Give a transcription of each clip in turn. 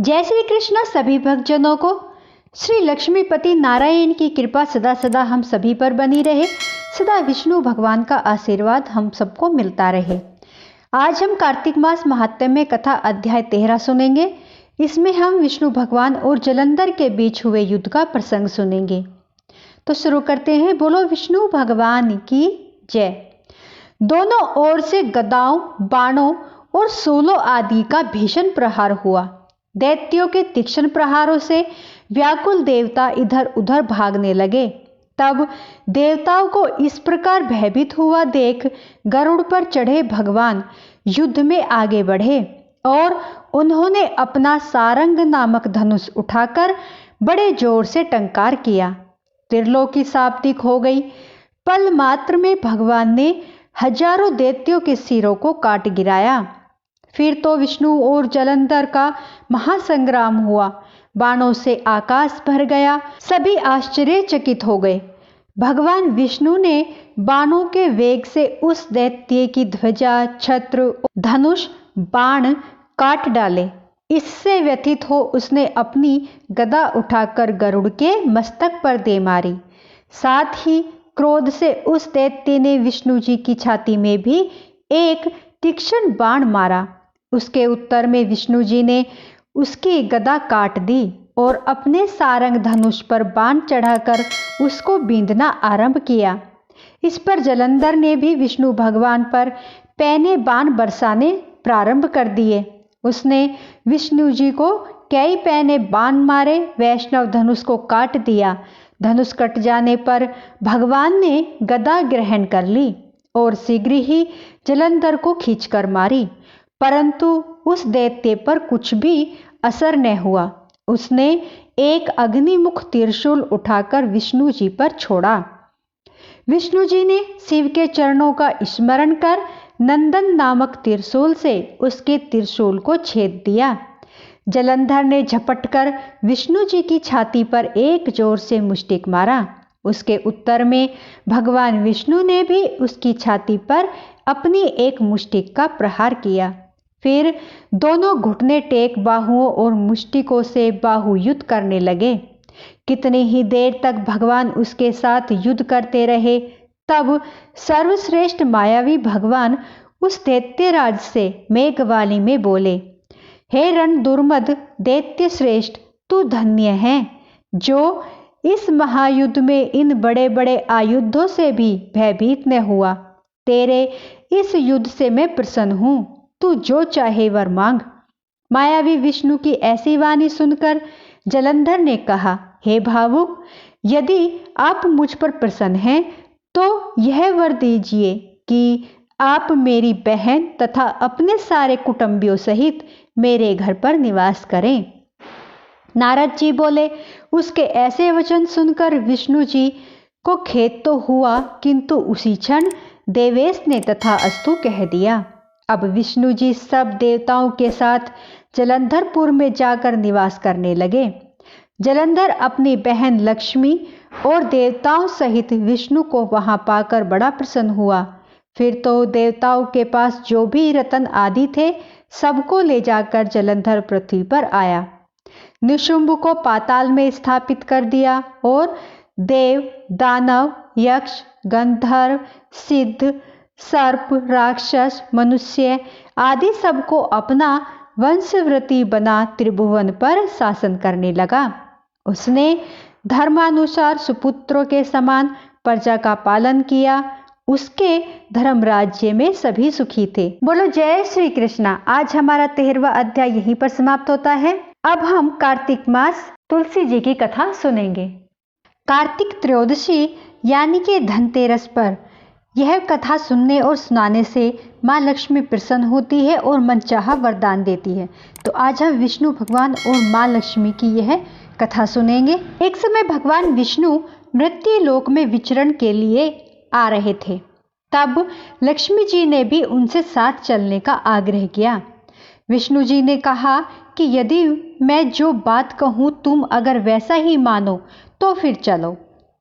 जय श्री कृष्ण सभी भक्तजनों को। श्री लक्ष्मीपति नारायण की कृपा सदा सदा हम सभी पर बनी रहे। सदा विष्णु भगवान का आशीर्वाद हम सबको मिलता रहे। आज हम कार्तिक मास महात्म्य कथा अध्याय 13 सुनेंगे। इसमें हम विष्णु भगवान और जलंधर के बीच हुए युद्ध का प्रसंग सुनेंगे। तो शुरू करते हैं। बोलो विष्णु भगवान की जय। दोनों ओर से गदाओं, बाणों और सूलों आदि का भीषण प्रहार हुआ। दैत्यों के तीक्ष्ण प्रहारों से व्याकुल देवता इधर उधर भागने लगे। तब देवताओं को इस प्रकार भयभीत हुआ देख गरुड़ पर चढ़े भगवान युद्ध में आगे बढ़े और उन्होंने अपना सारंग नामक धनुष उठाकर बड़े जोर से टंकार किया। त्रिलोकी शाब्दिक हो गई। पल मात्र में भगवान ने हजारों दैत्यों के सिरों को काट गिराया। फिर तो विष्णु और जलंधर का महासंग्राम हुआ। बाणों से आकाश भर गया। सभी आश्चर्यचकित हो गए। भगवान विष्णु ने बाणों के वेग से उस दैत्य की ध्वजा, छत्र, धनुष, बाण काट डाले। इससे व्यथित हो उसने अपनी गदा उठाकर गरुड़ के मस्तक पर दे मारी। साथ ही क्रोध से उस दैत्य ने विष्णु जी की छाती में भी एक तीक्ष्ण बाण मारा। उसके उत्तर में विष्णु जी ने उसकी गदा काट दी और अपने सारंग धनुष पर बाण चढ़ाकर उसको बींधना आरंभ किया। इस पर जलंधर ने भी विष्णु भगवान पर पैने बाण बरसाने प्रारंभ कर दिए। उसने विष्णु जी को कई पैने बाण मारे। वैष्णव धनुष को काट दिया। धनुष कट जाने पर भगवान ने गदा ग्रहण कर ली और शीघ्र ही जलंधर को खींचकर मारी, परंतु उस दैत्य पर कुछ भी असर न हुआ। उसने एक अग्निमुख त्रिशूल उठाकर विष्णु जी पर छोड़ा। विष्णु जी ने शिव के चरणों का स्मरण कर नंदन नामक त्रिशूल से उसके त्रिशूल को छेद दिया। जलंधर ने झपटकर विष्णु जी की छाती पर एक जोर से मुष्टिक मारा। उसके उत्तर में भगवान विष्णु ने भी उसकी छाती पर अपनी एक मुष्टिक का प्रहार किया। फिर दोनों घुटने टेक बाहुओं और मुष्टिकों से बाहु युद्ध करने लगे। कितनी ही देर तक भगवान उसके साथ युद्ध करते रहे। तब सर्वश्रेष्ठ मायावी भगवान उस दैत्यराज से मेघवाणी में बोले, हे रण दुर्मद दैत्य श्रेष्ठ, तू धन्य है जो इस महायुद्ध में इन बड़े बड़े आयुधों से भी भयभीत न हुआ। तेरे इस युद्ध से मैं प्रसन्न हूँ। तू जो चाहे वर मांग। मायावी विष्णु की ऐसी वाणी सुनकर जलंधर ने कहा, हे भावुक, यदि आप मुझ पर प्रसन्न हैं तो यह वर दीजिए कि आप मेरी बहन तथा अपने सारे कुटुंबियों सहित मेरे घर पर निवास करें। नारद जी बोले, उसके ऐसे वचन सुनकर विष्णु जी को खेद तो हुआ, किंतु उसी क्षण देवेश ने तथास्तु कह दिया। अब विष्णु जी सब देवताओं के साथ जलंधरपुर में जाकर निवास करने लगे। जलंधर अपनी बहन लक्ष्मी और देवताओं सहित विष्णु को वहां पाकर बड़ा प्रसन्न हुआ। फिर तो देवताओं के पास जो भी रत्न आदि थे सबको ले जाकर जलंधर पृथ्वी पर आया। निशुंभ को पाताल में स्थापित कर दिया और देव, दानव, यक्ष, गंधर्व, सिद्ध, सर्प, राक्षस, मनुष्य आदि सबको अपना वंशवृत्ति बना त्रिभुवन पर शासन करने लगा। उसने धर्मानुसार सुपुत्रों के समान प्रजा का पालन किया। उसके धर्म राज्य में सभी सुखी थे। बोलो जय श्री कृष्णा। आज हमारा 13वां अध्याय यहीं पर समाप्त होता है। अब हम कार्तिक मास तुलसी जी की कथा सुनेंगे। कार्तिक त्रयोदशी यानी कि धनतेरस पर यह कथा सुनने और सुनाने से माँ लक्ष्मी प्रसन्न होती है और मनचाहा वरदान देती है। तो आज हम विष्णु भगवान और माँ लक्ष्मी की यह कथा सुनेंगे। एक समय भगवान विष्णु मृत्यु लोक में विचरण के लिए आ रहे थे। तब लक्ष्मी जी ने भी उनसे साथ चलने का आग्रह किया। विष्णु जी ने कहा कि यदि मैं जो बात कहूँ तुम अगर वैसा ही मानो तो फिर चलो।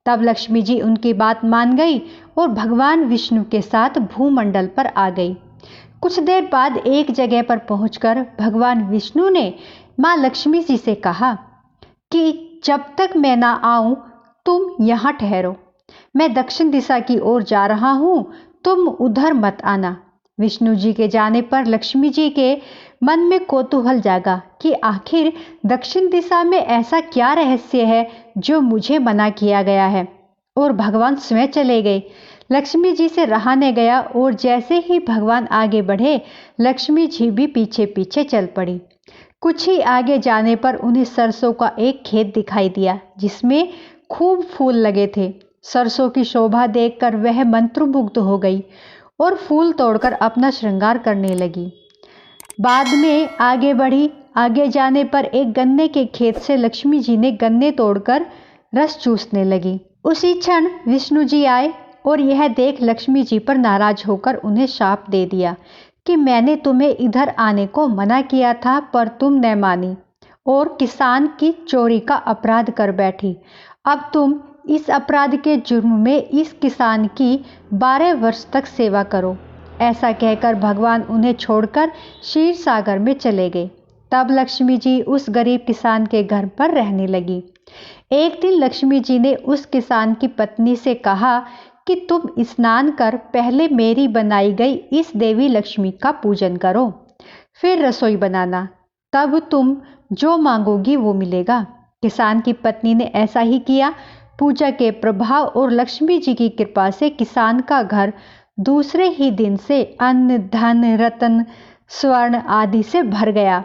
तब लक्ष्मी जी उनकी बात मान गई और भगवान विष्णु के साथ भूमंडल पर आ गई। कुछ देर बाद एक जगह पर पहुंचकर भगवान विष्णु ने माँ लक्ष्मी जी से कहा कि जब तक मैं ना आऊं तुम यहाँ ठहरो, मैं दक्षिण दिशा की ओर जा रहा हूं, तुम उधर मत आना। विष्णु जी के जाने पर लक्ष्मी जी के मन में कौतूहल जागा कि आखिर दक्षिण दिशा में ऐसा क्या रहस्य है जो मुझे मना किया गया है, और भगवान स्वयं चले गए। लक्ष्मी जी से रहा न गया और जैसे ही भगवान आगे बढ़े, लक्ष्मी जी भी पीछे पीछे चल पड़ी। कुछ ही आगे जाने पर उन्हें सरसों का एक खेत दिखाई दिया जिसमें खूब फूल लगे थे। सरसों की शोभा देखकर वह मंत्रमुग्ध हो गई और फूल तोड़कर अपना श्रृंगार करने लगी। बाद में आगे बढ़ी। आगे जाने पर एक गन्ने के खेत से लक्ष्मी जी ने गन्ने तोड़कर रस चूसने लगी। उसी क्षण विष्णु जी आए और यह देख लक्ष्मी जी पर नाराज होकर उन्हें शाप दे दिया कि मैंने तुम्हें इधर आने को मना किया था, पर तुम न मानी और किसान की चोरी का अपराध कर बैठी। अब तुम इस अपराध के जुर्म में इस किसान की 12 वर्ष तक सेवा करो। ऐसा कहकर भगवान उन्हें छोड़कर क्षीर सागर में चले गए। तब लक्ष्मी जी उस गरीब किसान के घर पर रहने लगी। एक दिन लक्ष्मी जी ने उस किसान की पत्नी से कहा कि तुम स्नान कर पहले मेरी बनाई गई इस देवी लक्ष्मी का पूजन करो, फिर रसोई बनाना, तब तुम जो मांगोगी वो मिलेगा। किसान की पत्नी ने ऐसा ही किया। पूजा के प्रभाव और लक्ष्मी जी की कृपा से किसान का घर दूसरे ही दिन से अन्न, धन, रत्न, स्वर्ण आदि से भर गया।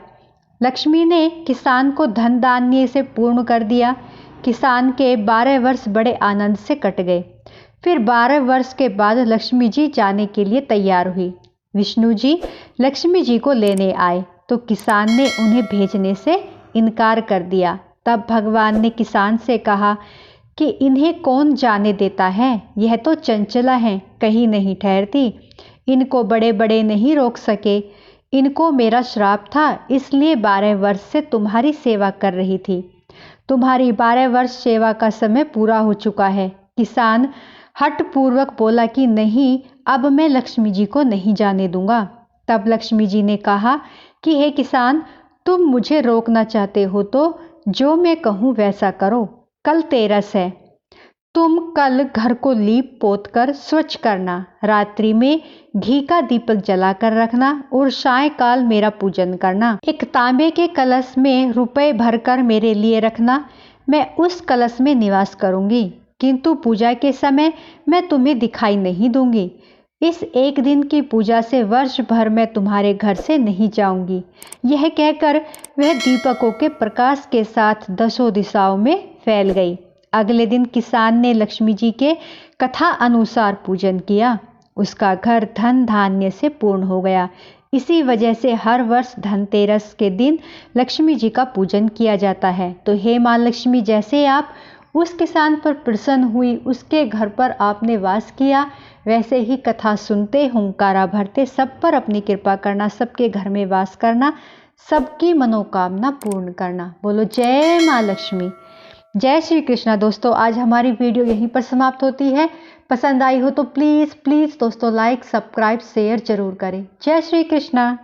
लक्ष्मी ने किसान को धन धान्य से पूर्ण कर दिया। किसान के 12 वर्ष बड़े आनंद से कट गए। फिर 12 वर्ष के बाद लक्ष्मी जी जाने के लिए तैयार हुई। विष्णु जी लक्ष्मी जी को लेने आए तो किसान ने उन्हें भेजने से इनकार कर दिया। तब भगवान ने किसान से कहा कि इन्हें कौन जाने देता है, यह तो चंचला हैं, कहीं नहीं ठहरती, इनको बड़े बड़े नहीं रोक सके। इनको मेरा श्राप था, इसलिए 12 वर्ष से तुम्हारी सेवा कर रही थी। तुम्हारी 12 वर्ष सेवा का समय पूरा हो चुका है। किसान हठपूर्वक बोला कि नहीं, अब मैं लक्ष्मी जी को नहीं जाने दूंगा। तब लक्ष्मी जी ने कहा कि हे किसान, तुम मुझे रोकना चाहते हो तो जो मैं कहूँ वैसा करो। कल तेरस है, तुम कल घर को लीप पोत कर स्वच्छ करना, रात्रि में घी का दीपक जलाकर रखना और सायंकाल मेरा पूजन करना। एक तांबे के कलश में रुपए भरकर मेरे लिए रखना, मैं उस कलश में निवास करूंगी, किंतु पूजा के समय मैं तुम्हें दिखाई नहीं दूंगी। इस एक दिन की पूजा से वर्ष भर मैं तुम्हारे घर से नहीं जाऊंगी। यह कहकर वह दीपकों के प्रकाश के साथ 10 दिशाओं में फैल गई। अगले दिन किसान ने लक्ष्मी जी के कथा अनुसार पूजन किया। उसका घर धन धान्य से पूर्ण हो गया। इसी वजह से हर वर्ष धनतेरस के दिन लक्ष्मी जी का पूजन किया जाता है। तो हे माँ लक्ष्मी, जैसे आप उस किसान पर प्रसन्न हुई, उसके घर पर आपने वास किया, वैसे ही कथा सुनते, हुंकारा भरते सब पर अपनी कृपा करना, सबके घर में वास करना, सबकी मनोकामना पूर्ण करना। बोलो जय माँ लक्ष्मी। जय श्री कृष्णा। दोस्तों, आज हमारी वीडियो यहीं पर समाप्त होती है। पसंद आई हो तो प्लीज़ दोस्तों लाइक, सब्सक्राइब, शेयर जरूर करें। जय श्री कृष्णा।